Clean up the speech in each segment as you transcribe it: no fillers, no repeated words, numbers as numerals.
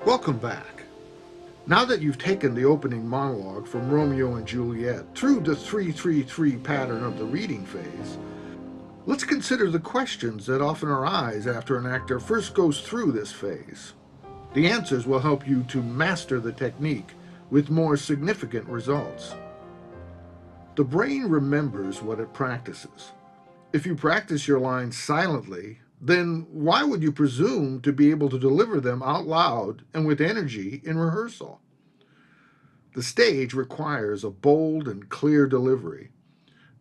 Welcome back. Now that you've taken the opening monologue from Romeo and Juliet through the 3-3-3 pattern of the reading phase, let's consider the questions that often arise after an actor first goes through this phase. The answers will help you to master the technique with more significant results. The brain remembers what it practices. If you practice your lines silently, then why would you presume to be able to deliver them out loud and with energy in rehearsal? The stage requires a bold and clear delivery.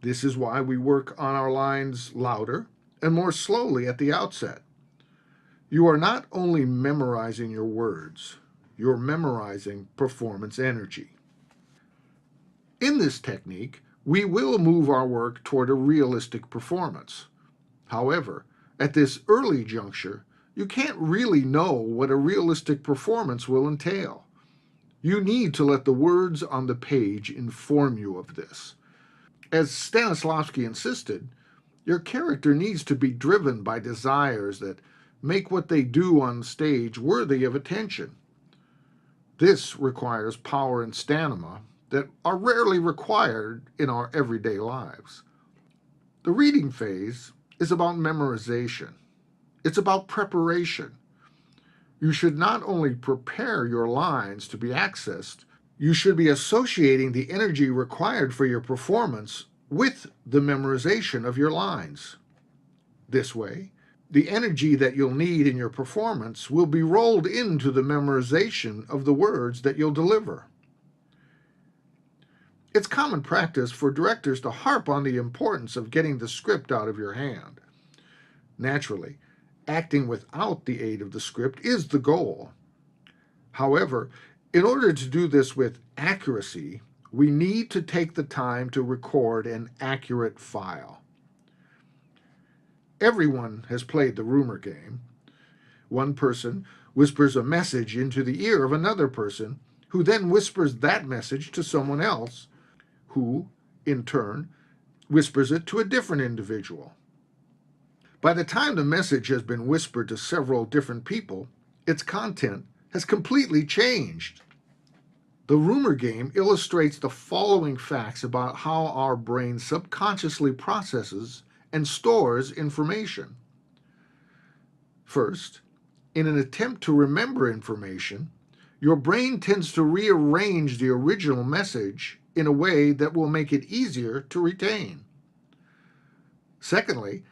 This is why we work on our lines louder and more slowly at the outset. You are not only memorizing your words, you're memorizing performance energy. In this technique, we will move our work toward a realistic performance. However, at this early juncture, you can't really know what a realistic performance will entail. You need to let the words on the page inform you of this. As Stanislavski insisted, your character needs to be driven by desires that make what they do on stage worthy of attention. This requires power and stamina that are rarely required in our everyday lives. The reading phase is about memorization. It's about preparation. You should not only prepare your lines to be accessed, you should be associating the energy required for your performance with the memorization of your lines. This way, the energy that you'll need in your performance will be rolled into the memorization of the words that you'll deliver. It's common practice for directors to harp on the importance of getting the script out of your hand. Naturally, acting without the aid of the script is the goal. However, in order to do this with accuracy, we need to take the time to record an accurate file. Everyone has played the rumor game. One person whispers a message into the ear of another person, who then whispers that message to someone else, who, in turn, whispers it to a different individual. By the time the message has been whispered to several different people, its content has completely changed. The rumor game illustrates the following facts about how our brain subconsciously processes and stores information. First, in an attempt to remember information, your brain tends to rearrange the original message in a way that will make it easier to retain. Secondly,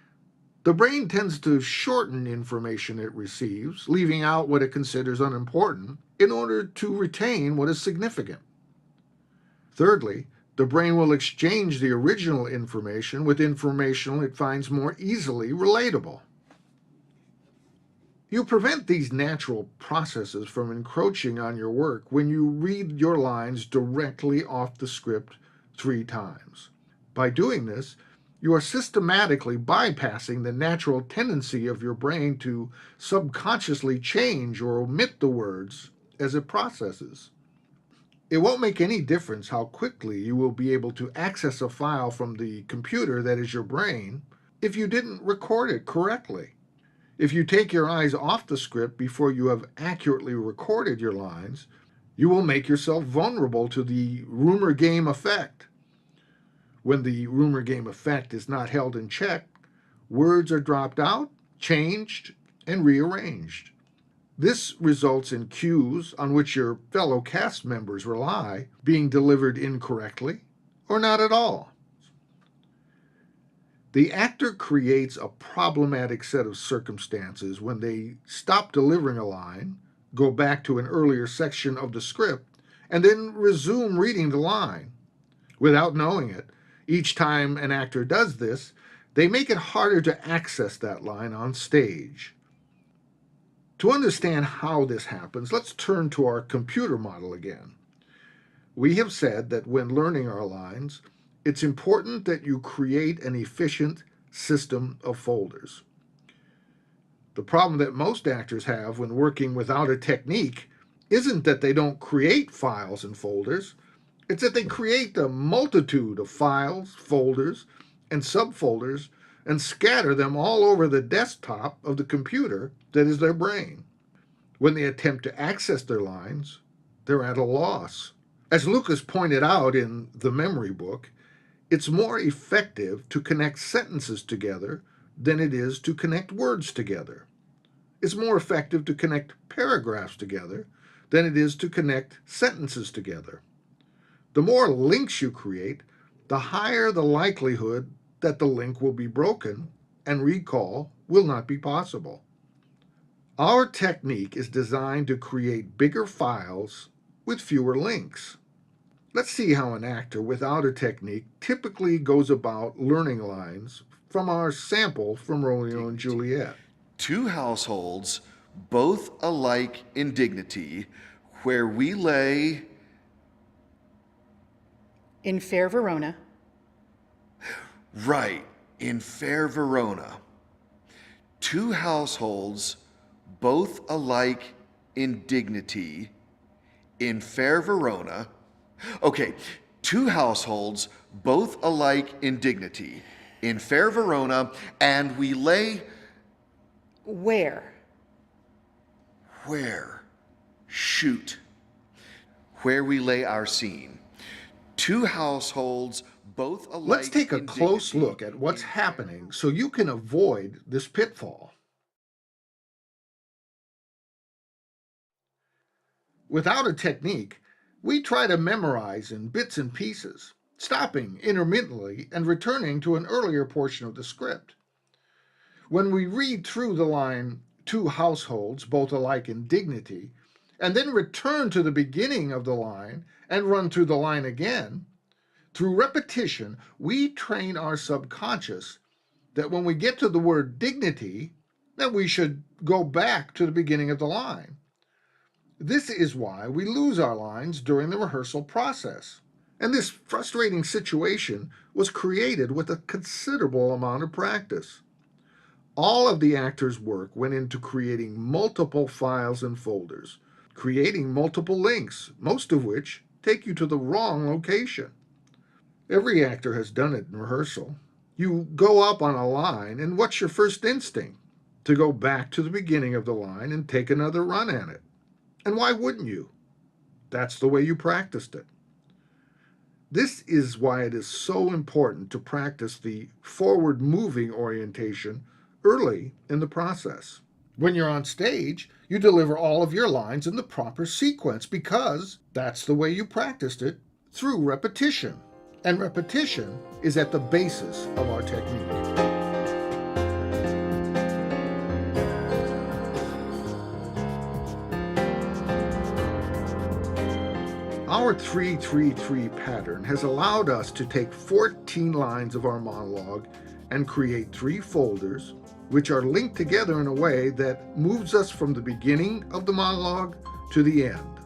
the brain tends to shorten information it receives, leaving out what it considers unimportant, in order to retain what is significant. Thirdly, the brain will exchange the original information with information it finds more easily relatable. You prevent these natural processes from encroaching on your work when you read your lines directly off the script 3 times. By doing this, you are systematically bypassing the natural tendency of your brain to subconsciously change or omit the words as it processes. It won't make any difference how quickly you will be able to access a file from the computer that is your brain if you didn't record it correctly. If you take your eyes off the script before you have accurately recorded your lines, you will make yourself vulnerable to the rumor game effect. When the rumor game effect is not held in check, words are dropped out, changed, and rearranged. This results in cues on which your fellow cast members rely being delivered incorrectly or not at all. The actor creates a problematic set of circumstances when they stop delivering a line, go back to an earlier section of the script, and then resume reading the line. Without knowing it, each time an actor does this, they make it harder to access that line on stage. To understand how this happens, let's turn to our computer model again. We have said that when learning our lines, it's important that you create an efficient system of folders. The problem that most actors have when working without a technique isn't that they don't create files and folders, it's that they create a multitude of files, folders, and subfolders and scatter them all over the desktop of the computer that is their brain. When they attempt to access their lines, they're at a loss. As Lucas pointed out in The Memory Book, it's more effective to connect sentences together than it is to connect words together. It's more effective to connect paragraphs together than it is to connect sentences together. The more links you create, the higher the likelihood that the link will be broken and recall will not be possible. Our technique is designed to create bigger files with fewer links. Let's see how an actor without a technique typically goes about learning lines from our sample from Romeo and Juliet. Two households, both alike in dignity, where we lay in fair Verona. Right, in fair Verona. Two households, both alike in dignity, in fair Verona. Okay, two households, both alike in dignity, in fair Verona, and we lay... Where? Where? Shoot. Where we lay our scene. Two households, both alike. Let's take a close look at what's happening so you can avoid this pitfall. Without a technique, we try to memorize in bits and pieces, stopping intermittently and returning to an earlier portion of the script. When we read through the line, two households, both alike in dignity, and then return to the beginning of the line and run through the line again, through repetition, we train our subconscious that when we get to the word dignity, that we should go back to the beginning of the line. This is why we lose our lines during the rehearsal process. And this frustrating situation was created with a considerable amount of practice. All of the actors' work went into creating multiple files and folders, creating multiple links, most of which take you to the wrong location. Every actor has done it in rehearsal. You go up on a line, and what's your first instinct? To go back to the beginning of the line and take another run at it. And why wouldn't you? That's the way you practiced it. This is why it is so important to practice the forward-moving orientation early in the process. When you're on stage, you deliver all of your lines in the proper sequence because that's the way you practiced it through repetition. And repetition is at the basis of our technique. Our 3-3-3 pattern has allowed us to take 14 lines of our monologue and create 3 folders, which are linked together in a way that moves us from the beginning of the monologue to the end.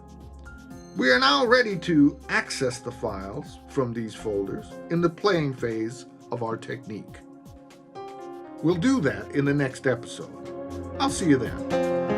We are now ready to access the files from these folders in the playing phase of our technique. We'll do that in the next episode. I'll see you then.